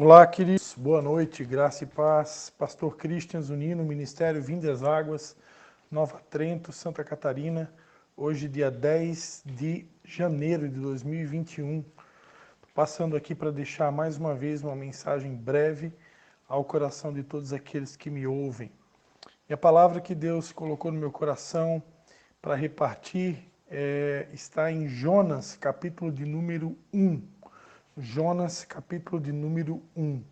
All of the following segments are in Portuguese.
Olá, queridos. Boa noite, graça e paz. Pastor Christian Zunino, Ministério Vinde às Águas, Nova Trento, Santa Catarina. Hoje, dia 10 de janeiro de 2021. Passando aqui para deixar mais uma vez uma mensagem breve ao coração de todos aqueles que me ouvem. E a palavra que Deus colocou no meu coração para repartir está em Jonas, capítulo de número 1. Jonas, capítulo de número 1.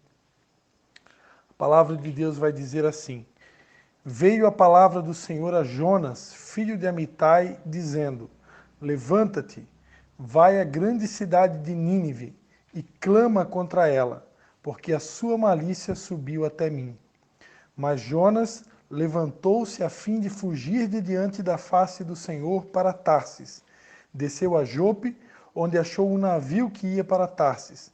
A palavra de Deus vai dizer assim: Veio a palavra do Senhor a Jonas, filho de Amitai, dizendo: Levanta-te, vai à grande cidade de Nínive e clama contra ela, porque a sua malícia subiu até mim. Mas Jonas levantou-se a fim de fugir de diante da face do Senhor para Tarsis. Desceu a Jope, onde achou um navio que ia para Tarsis.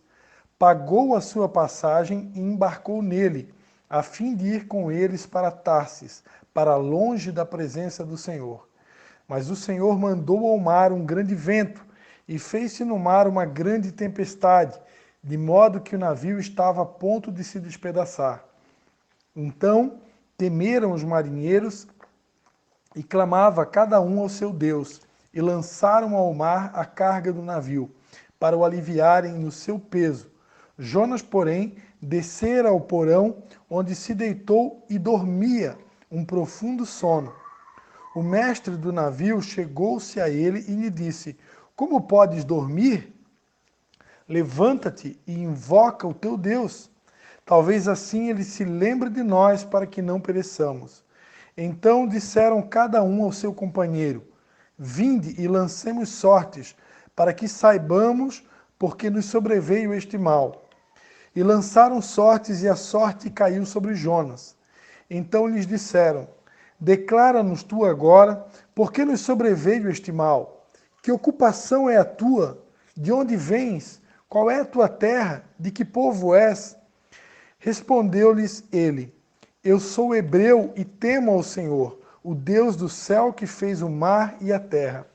Pagou a sua passagem e embarcou nele, a fim de ir com eles para Tarsis, para longe da presença do Senhor. Mas o Senhor mandou ao mar um grande vento, e fez-se no mar uma grande tempestade, de modo que o navio estava a ponto de se despedaçar. Então temeram os marinheiros e clamava cada um ao seu Deus, e lançaram ao mar a carga do navio, para o aliviarem no seu peso. Jonas, porém, descera ao porão, onde se deitou e dormia um profundo sono. O mestre do navio chegou-se a ele e lhe disse: Como podes dormir? Levanta-te e invoca o teu Deus. Talvez assim ele se lembre de nós para que não pereçamos. Então disseram cada um ao seu companheiro: Vinde e lancemos sortes, para que saibamos porque nos sobreveio este mal. E lançaram sortes, e a sorte caiu sobre Jonas. Então lhes disseram: Declara-nos tu agora, por que nos sobreveio este mal? Que ocupação é a tua? De onde vens? Qual é a tua terra? De que povo és? Respondeu-lhes ele: Eu sou hebreu e temo ao Senhor, o Deus do céu que fez o mar e a terra.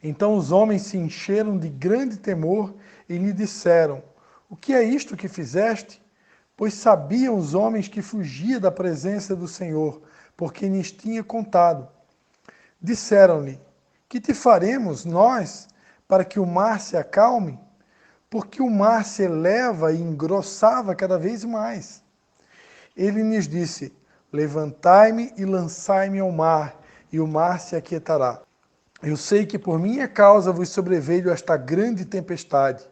Então os homens se encheram de grande temor e lhe disseram: O que é isto que fizeste? Pois sabiam os homens que fugia da presença do Senhor, porque lhes tinha contado. Disseram-lhe: Que te faremos nós para que o mar se acalme? Porque o mar se eleva e engrossava cada vez mais. Ele lhes disse: Levantai-me e lançai-me ao mar, e o mar se aquietará. Eu sei que por minha causa vos sobreveio esta grande tempestade.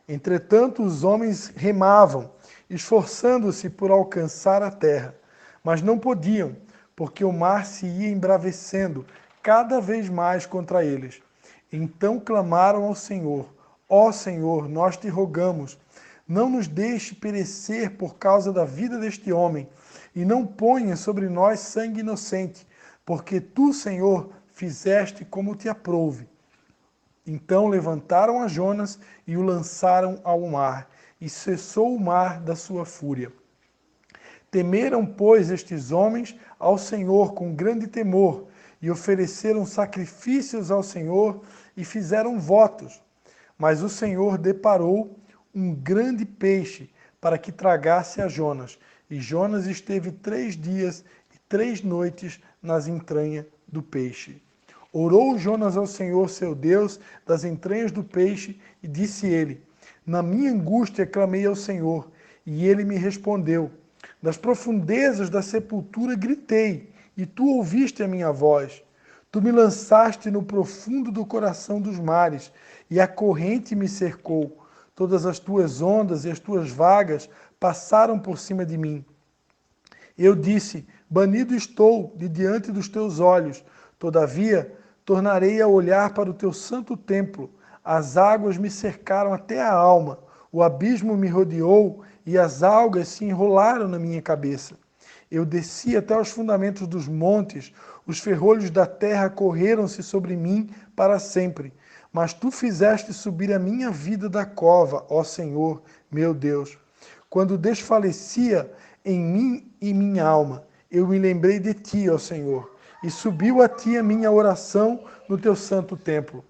Entretanto, os homens remavam, esforçando-se por alcançar a terra, mas não podiam, porque o mar se ia embravecendo cada vez mais contra eles. Então clamaram ao Senhor: Ó Senhor, nós te rogamos, não nos deixe perecer por causa da vida deste homem, e não ponha sobre nós sangue inocente, porque tu, Senhor, fizeste como te aprouve. Então levantaram a Jonas e o lançaram ao mar, e cessou o mar da sua fúria. Temeram, pois, estes homens ao Senhor com grande temor, e ofereceram sacrifícios ao Senhor e fizeram votos. Mas o Senhor deparou um grande peixe para que tragasse a Jonas. E Jonas esteve 3 dias e 3 noites nas entranhas do peixe. Orou Jonas ao Senhor seu Deus das entranhas do peixe, e disse ele: Na minha angústia clamei ao Senhor, e ele me respondeu. Das profundezas da sepultura gritei, e tu ouviste a minha voz. Tu me lançaste no profundo do coração dos mares, e a corrente me cercou. Todas as tuas ondas e as tuas vagas passaram por cima de mim. Eu disse: Banido estou de diante dos teus olhos. Todavia, tornarei a olhar para o teu santo templo. As águas me cercaram até a alma. O abismo me rodeou e as algas se enrolaram na minha cabeça. Eu desci até os fundamentos dos montes. Os ferrolhos da terra correram-se sobre mim para sempre. Mas tu fizeste subir a minha vida da cova, ó Senhor, meu Deus. Quando desfalecia em mim e minha alma, eu me lembrei de ti, ó Senhor, e subiu a ti a minha oração no teu santo templo.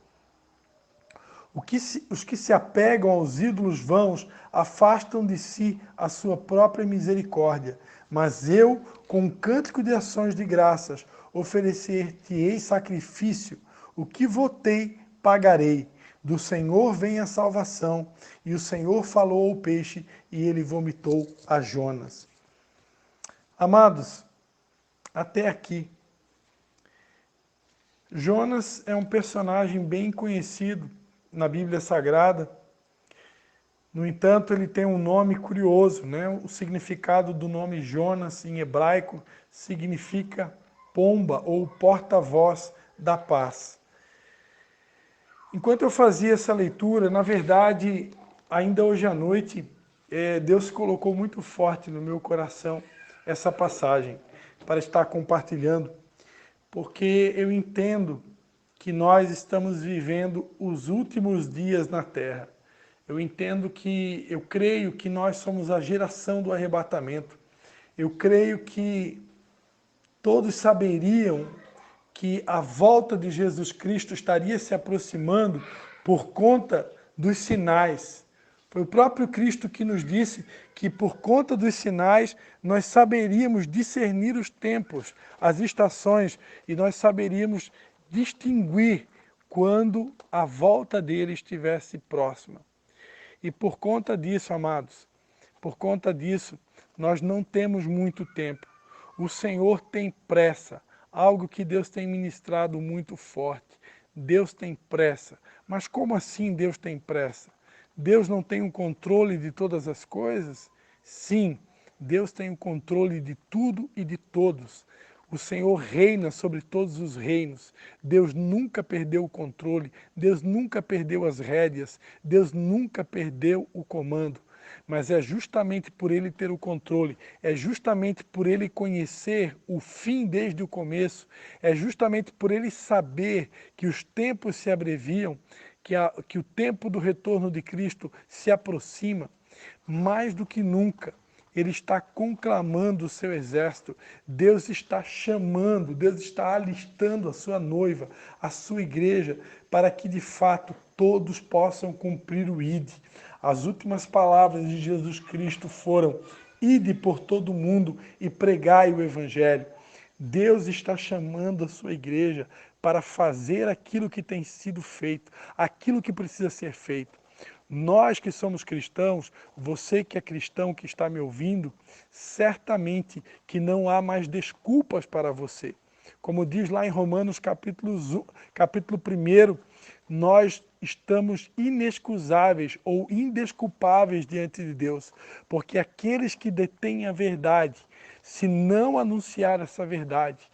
Os que se apegam aos ídolos vãos afastam de si a sua própria misericórdia. Mas eu, com um cântico de ações de graças, oferecer-te-ei sacrifício. O que votei, pagarei. Do Senhor vem a salvação. E o Senhor falou ao peixe, e ele vomitou a Jonas. Amados, até aqui, Jonas é um personagem bem conhecido na Bíblia Sagrada. No entanto, ele tem um nome curioso, né? O significado do nome Jonas em hebraico significa pomba ou porta-voz da paz. Enquanto eu fazia essa leitura, na verdade, ainda hoje à noite, Deus colocou muito forte no meu coração essa passagem para estar compartilhando, porque eu entendo que nós estamos vivendo os últimos dias na Terra. Eu creio que nós somos a geração do arrebatamento. Eu creio que todos saberiam que a volta de Jesus Cristo estaria se aproximando por conta dos sinais. Foi o próprio Cristo que nos disse que por conta dos sinais nós saberíamos discernir os tempos, as estações, e nós saberíamos distinguir quando a volta dele estivesse próxima. E por conta disso, amados, por conta disso, nós não temos muito tempo. O Senhor tem pressa, algo que Deus tem ministrado muito forte. Deus tem pressa. Mas como assim Deus tem pressa? Deus não tem o controle de todas as coisas? Sim, Deus tem o controle de tudo e de todos. O Senhor reina sobre todos os reinos. Deus nunca perdeu o controle. Deus nunca perdeu as rédeas. Deus nunca perdeu o comando. Mas é justamente por Ele ter o controle, é justamente por Ele conhecer o fim desde o começo, é justamente por Ele saber que os tempos se abreviam, que o tempo do retorno de Cristo se aproxima, mais do que nunca. Ele está conclamando o seu exército, Deus está chamando, Deus está alistando a sua noiva, a sua igreja, para que de fato todos possam cumprir o ID. As últimas palavras de Jesus Cristo foram: ide por todo o mundo e pregai o Evangelho. Deus está chamando a sua igreja para fazer aquilo que tem sido feito, aquilo que precisa ser feito. Nós que somos cristãos, você que é cristão que está me ouvindo, certamente que não há mais desculpas para você. Como diz lá em Romanos capítulo 1, nós estamos inexcusáveis ou indesculpáveis diante de Deus, porque aqueles que detêm a verdade, se não anunciar essa verdade,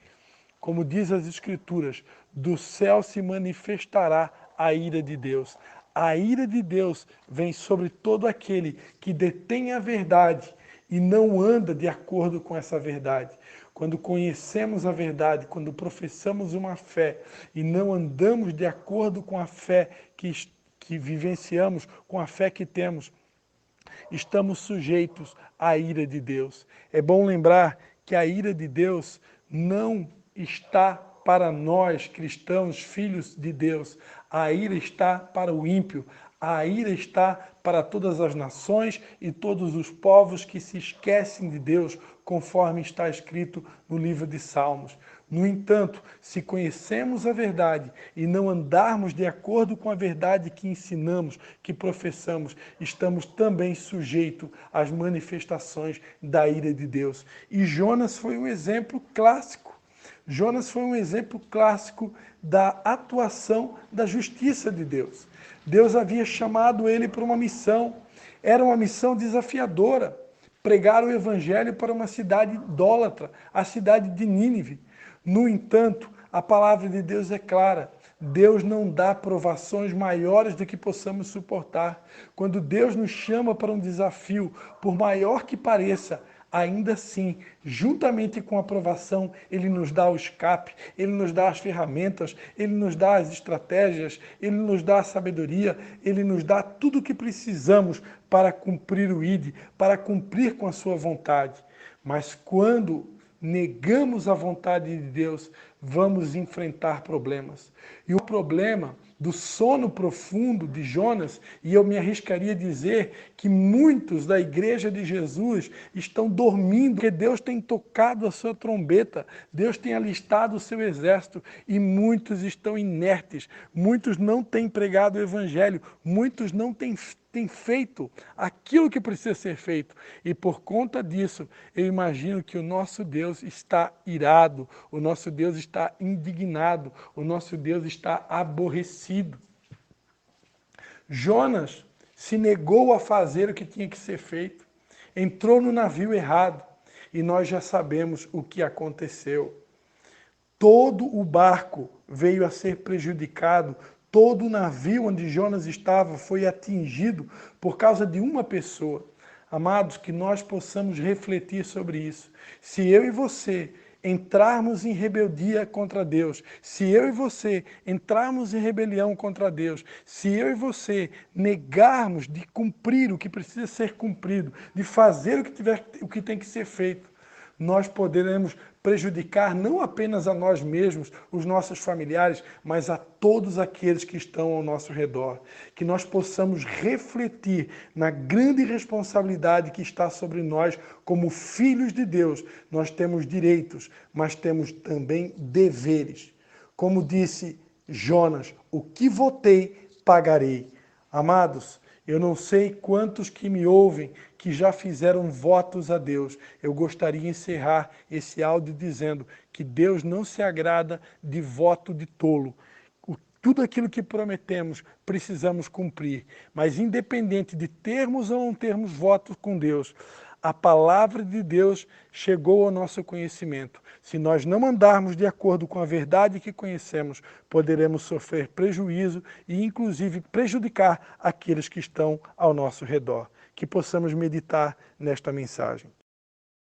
como diz as Escrituras, do céu se manifestará a ira de Deus. A ira de Deus vem sobre todo aquele que detém a verdade e não anda de acordo com essa verdade. Quando conhecemos a verdade, quando professamos uma fé e não andamos de acordo com a fé que vivenciamos, com a fé que temos, estamos sujeitos à ira de Deus. É bom lembrar que a ira de Deus não está para nós, cristãos, filhos de Deus. A ira está para o ímpio. A ira está para todas as nações e todos os povos que se esquecem de Deus, conforme está escrito no livro de Salmos. No entanto, se conhecemos a verdade e não andarmos de acordo com a verdade que ensinamos, que professamos, estamos também sujeitos às manifestações da ira de Deus. E Jonas foi um exemplo clássico. Jonas foi um exemplo clássico da atuação da justiça de Deus. Deus havia chamado ele para uma missão. Era uma missão desafiadora. Pregar o evangelho para uma cidade idólatra, a cidade de Nínive. No entanto, a palavra de Deus é clara. Deus não dá provações maiores do que possamos suportar. Quando Deus nos chama para um desafio, por maior que pareça, ainda assim, juntamente com a aprovação, Ele nos dá o escape, Ele nos dá as ferramentas, Ele nos dá as estratégias, Ele nos dá a sabedoria, Ele nos dá tudo o que precisamos para cumprir o ID, para cumprir com a sua vontade. Mas quando negamos a vontade de Deus, vamos enfrentar problemas. E o problema do sono profundo de Jonas, e eu me arriscaria a dizer que muitos da igreja de Jesus estão dormindo, porque Deus tem tocado a sua trombeta, Deus tem alistado o seu exército, e muitos estão inertes, muitos não têm pregado o evangelho, muitos não têm feito aquilo que precisa ser feito. E por conta disso, eu imagino que o nosso Deus está irado, o nosso Deus está indignado, o nosso Deus está aborrecido. Jonas se negou a fazer o que tinha que ser feito, entrou no navio errado, e nós já sabemos o que aconteceu. Todo o barco veio a ser prejudicado, todo o navio onde Jonas estava foi atingido por causa de uma pessoa. Amados, que nós possamos refletir sobre isso. Se eu e você entrarmos em rebeldia contra Deus, se eu e você entrarmos em rebelião contra Deus, se eu e você negarmos de cumprir o que precisa ser cumprido, de fazer o que tem que ser feito, nós poderemos prejudicar não apenas a nós mesmos, os nossos familiares, mas a todos aqueles que estão ao nosso redor. Que nós possamos refletir na grande responsabilidade que está sobre nós como filhos de Deus. Nós temos direitos, mas temos também deveres. Como disse Jonas, o que votei, pagarei. Amados, eu não sei quantos que me ouvem que já fizeram votos a Deus. Eu gostaria de encerrar esse áudio dizendo que Deus não se agrada de voto de tolo. Tudo aquilo que prometemos, precisamos cumprir. Mas independente de termos ou não termos votos com Deus, a palavra de Deus chegou ao nosso conhecimento. Se nós não andarmos de acordo com a verdade que conhecemos, poderemos sofrer prejuízo e, inclusive, prejudicar aqueles que estão ao nosso redor. Que possamos meditar nesta mensagem.